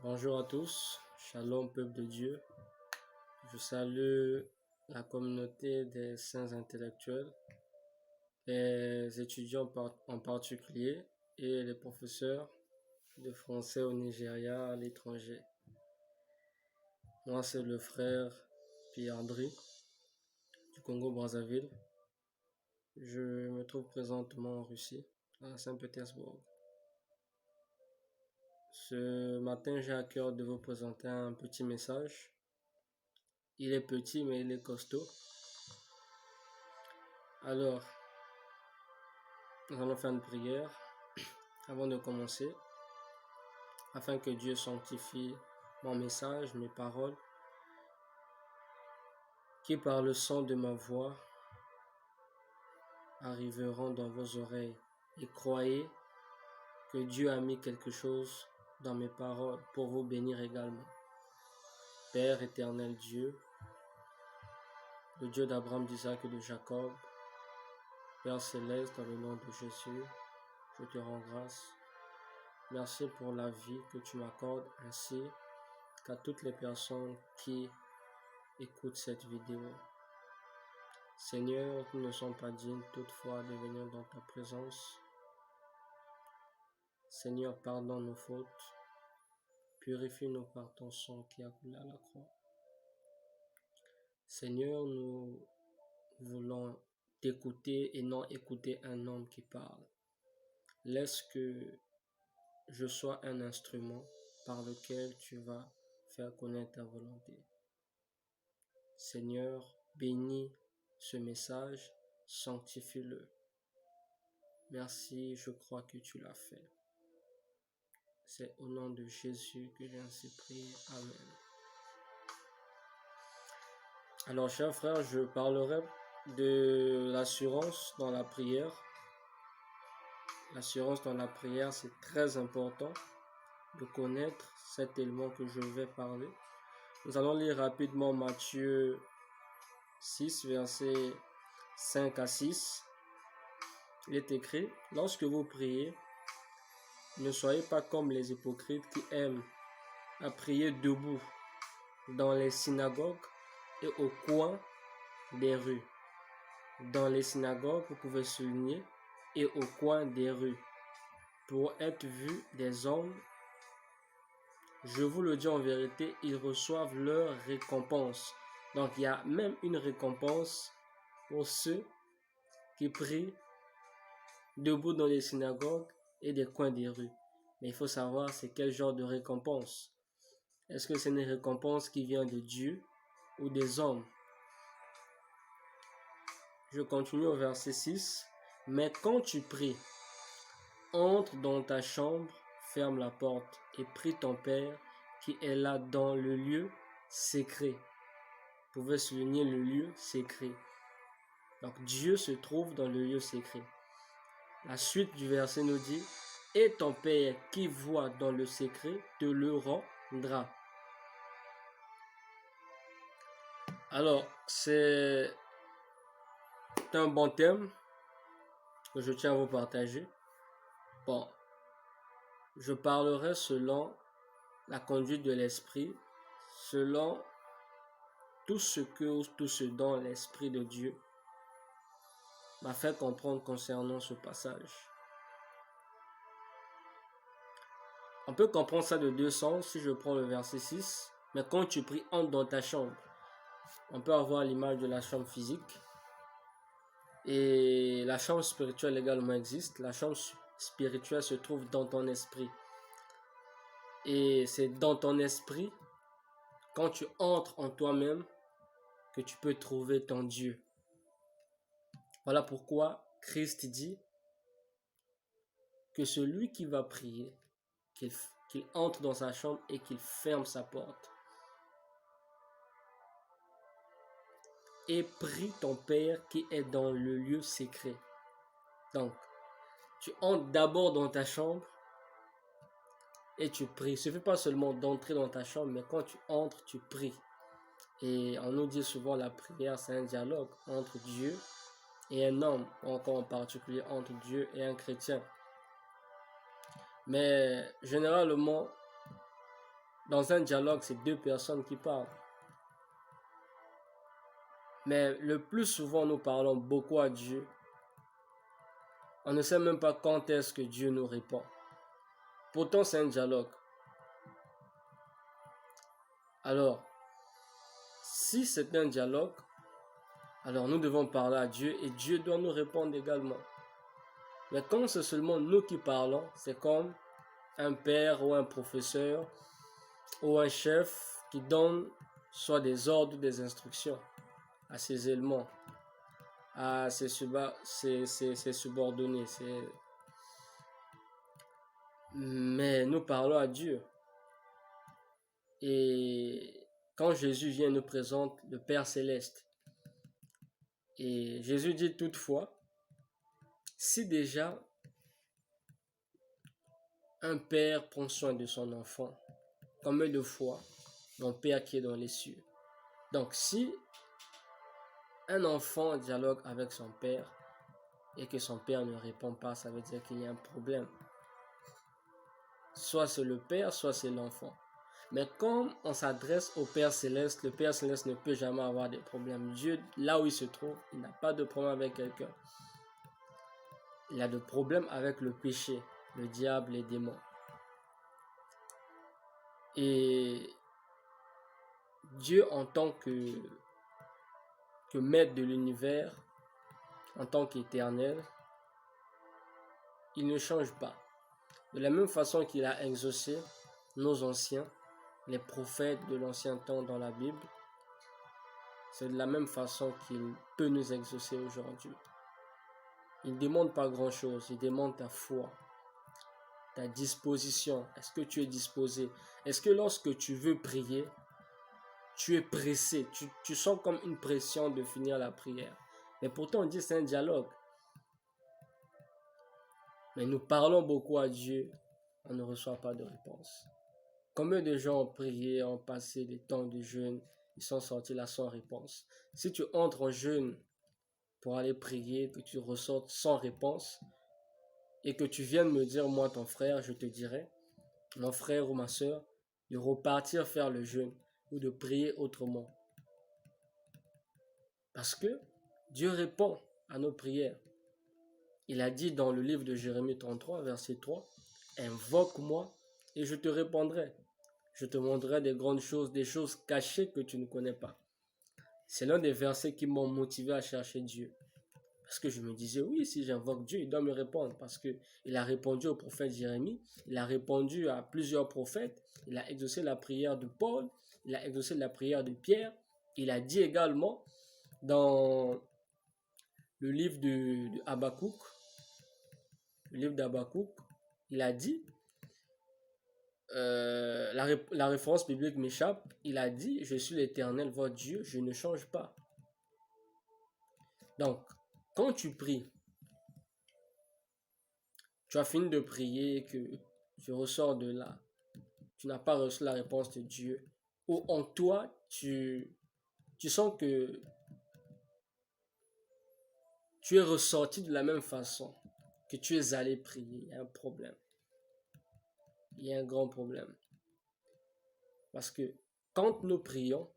Bonjour à tous, Shalom peuple de Dieu. Je salue la communauté des saints intellectuels, les étudiants en particulier et les professeurs de français au Nigeria, à l'étranger. Moi, c'est le frère Pierre-André du Congo-Brazzaville. Je me trouve présentement en Russie, à Saint-Pétersbourg. Ce matin, j'ai à cœur de vous présenter un petit message. Il est petit, mais il est costaud. Alors, nous allons faire une prière avant de commencer, afin que Dieu sanctifie mon message, mes paroles, qui par le son de ma voix arriveront dans vos oreilles. Et croyez que Dieu a mis quelque chose dans mes paroles pour vous bénir également. Père éternel Dieu, le Dieu d'Abraham, d'Isaac et de Jacob, Père céleste, dans le nom de Jésus, je te rends grâce. Merci pour la vie que tu m'accordes, ainsi qu'à toutes les personnes qui écoutent cette vidéo. Seigneur, nous ne sommes pas dignes toutefois de venir dans ta présence. Seigneur, pardonne nos fautes. Purifie-nous par ton sang qui a coulé à la croix. Seigneur, nous voulons t'écouter et non écouter un homme qui parle. Laisse que je sois un instrument par lequel tu vas faire connaître ta volonté. Seigneur, bénis ce message, sanctifie-le. Merci, je crois que tu l'as fait. C'est au nom de Jésus que j'ai ainsi prié. Amen. Alors, chers frères, je parlerai de l'assurance dans la prière. L'assurance dans la prière, c'est très important de connaître cet élément que je vais parler. Nous allons lire rapidement Matthieu 6, versets 5 à 6. Il est écrit, « Lorsque vous priez, ne soyez pas comme les hypocrites qui aiment à prier debout dans les synagogues et au coin des rues. » Dans les synagogues, vous pouvez souligner, et au coin des rues, pour être vus des hommes. Je vous le dis en vérité, ils reçoivent leur récompense. Donc, il y a même une récompense pour ceux qui prient debout dans les synagogues et des coins des rues. Mais il faut savoir c'est quel genre de récompense. Est-ce que c'est une récompense qui vient de Dieu ou des hommes? Je continue au verset 6. « Mais quand tu pries, entre dans ta chambre, ferme la porte et prie ton Père qui est là dans le lieu secret. » Vous pouvez souligner le lieu secret. Donc Dieu se trouve dans le lieu secret. La suite du verset nous dit, « Et ton Père qui voit dans le secret te le rendra. » Alors, c'est un bon thème que je tiens à vous partager. Bon, je parlerai selon la conduite de l'esprit, selon tout ce dont l'Esprit de Dieu m'a fait comprendre concernant ce passage. On peut comprendre ça de deux sens si je prends le verset 6. Mais quand tu pries, entre dans ta chambre. On peut avoir l'image de la chambre physique. Et la chambre spirituelle également existe. La chambre spirituelle se trouve dans ton esprit. Et c'est dans ton esprit, quand tu entres en toi-même, que tu peux trouver ton Dieu. Voilà pourquoi Christ dit que celui qui va prier, qu'il entre dans sa chambre et qu'il ferme sa porte. Et prie ton Père qui est dans le lieu secret. Donc, tu entres d'abord dans ta chambre et tu pries. Il ne suffit pas seulement d'entrer dans ta chambre, mais quand tu entres, tu pries. Et on nous dit souvent la prière, c'est un dialogue entre Dieu et un homme, ou encore en particulier entre Dieu et un chrétien. Mais généralement, Dans un dialogue, c'est deux personnes qui parlent. Mais le plus souvent, nous parlons beaucoup à Dieu. On ne sait même pas quand est-ce que Dieu nous répond. Pourtant, c'est un dialogue. Alors, si c'est un dialogue, alors nous devons parler à Dieu et Dieu doit nous répondre également. Mais quand c'est seulement nous qui parlons, c'est comme un père ou un professeur ou un chef qui donne soit des ordres ou des instructions à ses éléments, à ses subordonnés. Mais nous parlons à Dieu. Et quand Jésus vient, nous présente le Père Céleste. Et Jésus dit toutefois, si déjà un père prend soin de son enfant, combien de fois mon Père qui est dans les cieux. Donc si un enfant dialogue avec son père et que son père ne répond pas, ça veut dire qu'il y a un problème. Soit c'est le père, soit c'est l'enfant. Mais comme on s'adresse au Père Céleste, le Père Céleste ne peut jamais avoir de problème. Dieu, là où il se trouve, il n'a pas de problème avec quelqu'un. Il a de problème avec le péché, le diable, les démons. Et Dieu, en tant que maître de l'univers, en tant qu'éternel, il ne change pas. De la même façon qu'il a exaucé nos anciens, les prophètes de l'ancien temps dans la Bible, c'est de la même façon qu'il peut nous exaucer aujourd'hui. Il ne demande pas grand-chose, il demande ta foi, ta disposition. Est-ce que tu es disposé? Est-ce que lorsque tu veux prier, tu es pressé, tu sens comme une pression de finir la prière? Mais pourtant on dit c'est un dialogue. Mais nous parlons beaucoup à Dieu, on ne reçoit pas de réponse. Combien de gens ont prié, ont passé des temps de jeûne, ils sont sortis là sans réponse. Si tu entres en jeûne pour aller prier, que tu ressortes sans réponse, et que tu viennes me dire, moi ton frère, je te dirais, mon frère ou ma soeur, de repartir faire le jeûne ou de prier autrement. Parce que Dieu répond à nos prières. Il a dit dans le livre de Jérémie 33, verset 3, « Invoque-moi et je te répondrai. Je te montrerai des grandes choses, des choses cachées que tu ne connais pas. » C'est l'un des versets qui m'ont motivé à chercher Dieu. Parce que je me disais, oui, si j'invoque Dieu, il doit me répondre. Parce qu'il a répondu au prophète Jérémie, il a répondu à plusieurs prophètes, il a exaucé la prière de Paul, il a exaucé la prière de Pierre. Il a dit également dans le livre de Habakkuk, il a dit, la référence biblique m'échappe, il a dit, je suis l'Éternel, votre Dieu, je ne change pas. Donc, quand tu pries, tu as fini de prier, que tu ressors de là, tu n'as pas reçu la réponse de Dieu, ou en toi, tu sens que tu es ressorti de la même façon que tu es allé prier, il y a un problème. Il y a un grand problème. Parce que quand nous prions,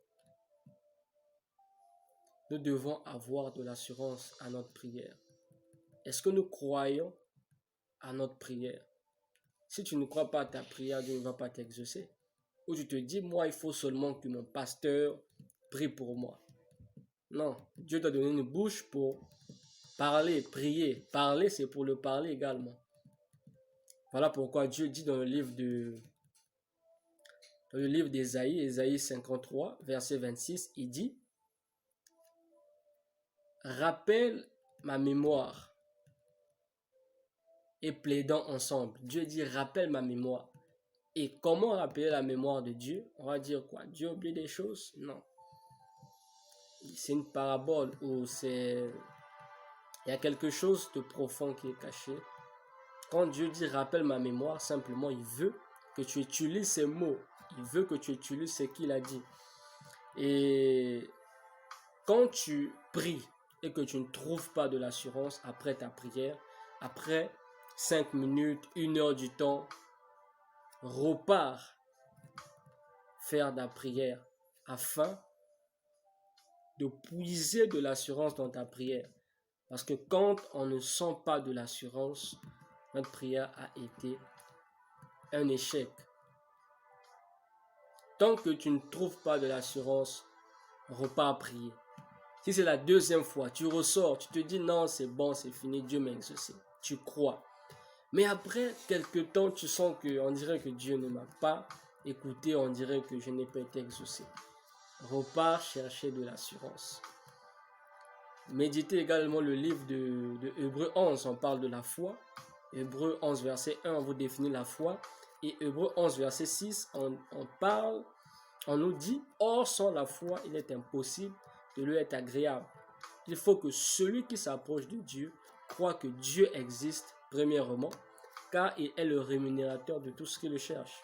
nous devons avoir de l'assurance à notre prière. Est-ce que nous croyons à notre prière? Si tu ne crois pas à ta prière, Dieu ne va pas t'exaucer. Ou tu te dis, moi, il faut seulement que mon pasteur prie pour moi. Non, Dieu t'a donné une bouche pour parler, prier. Parler, c'est pour le parler également. Voilà pourquoi Dieu dit dans le livre d'Ésaïe, Ésaïe 53, verset 26, il dit, « Rappelle ma mémoire et plaidons ensemble. » Dieu dit, rappelle ma mémoire. Et comment rappeler la mémoire de Dieu? On va dire quoi? Dieu oublie des choses? Non. C'est une parabole où il y a quelque chose de profond qui est caché. Quand Dieu dit rappelle ma mémoire, simplement il veut que tu utilises ces mots. Il veut que tu utilises ce qu'il a dit. Et quand tu pries et que tu ne trouves pas de l'assurance après ta prière, après 5 minutes, 1 heure du temps, repars faire de la prière afin de puiser de l'assurance dans ta prière. Parce que quand on ne sent pas de l'assurance, notre prière a été un échec. Tant que tu ne trouves pas de l'assurance, repars prier. Si c'est la deuxième fois, tu ressors, tu te dis non, c'est bon, c'est fini, Dieu m'a exaucé. Tu crois. Mais après quelque temps, tu sens qu'on dirait que Dieu ne m'a pas écouté, on dirait que je n'ai pas été exaucé. Repars chercher de l'assurance. Méditez également le livre de Hébreux 11, on parle de la foi. Hébreux 11, verset 1, on vous définit la foi. Et Hébreux 11, verset 6, on nous dit, or sans la foi, il est impossible de lui être agréable. Il faut que celui qui s'approche de Dieu croit que Dieu existe, premièrement, car il est le rémunérateur de tout ce qui le cherche.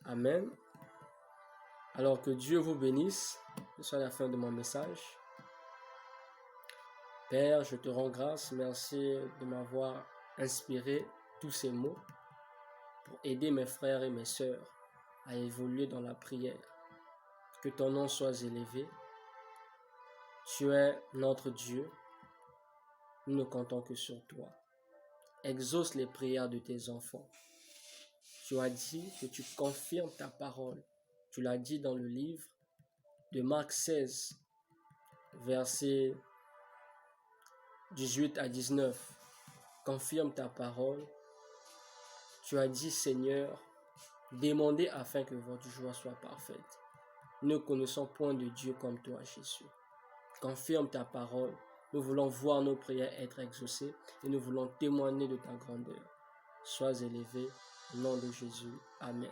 Amen. Alors que Dieu vous bénisse. Ce soit la fin de mon message. Père, je te rends grâce. Merci de m'avoir inspiré tous ces mots pour aider mes frères et mes sœurs à évoluer dans la prière. Que ton nom soit élevé. Tu es notre Dieu. Nous ne comptons que sur toi. Exauce les prières de tes enfants. Tu as dit que tu confirmes ta parole. Tu l'as dit dans le livre de Marc 16, versets 18 à 19. Confirme ta parole. Tu as dit, Seigneur, demandez afin que votre joie soit parfaite. Nous ne connaissons point de Dieu comme toi, Jésus. Confirme ta parole. Nous voulons voir nos prières être exaucées et nous voulons témoigner de ta grandeur. Sois élevé au nom de Jésus. Amen.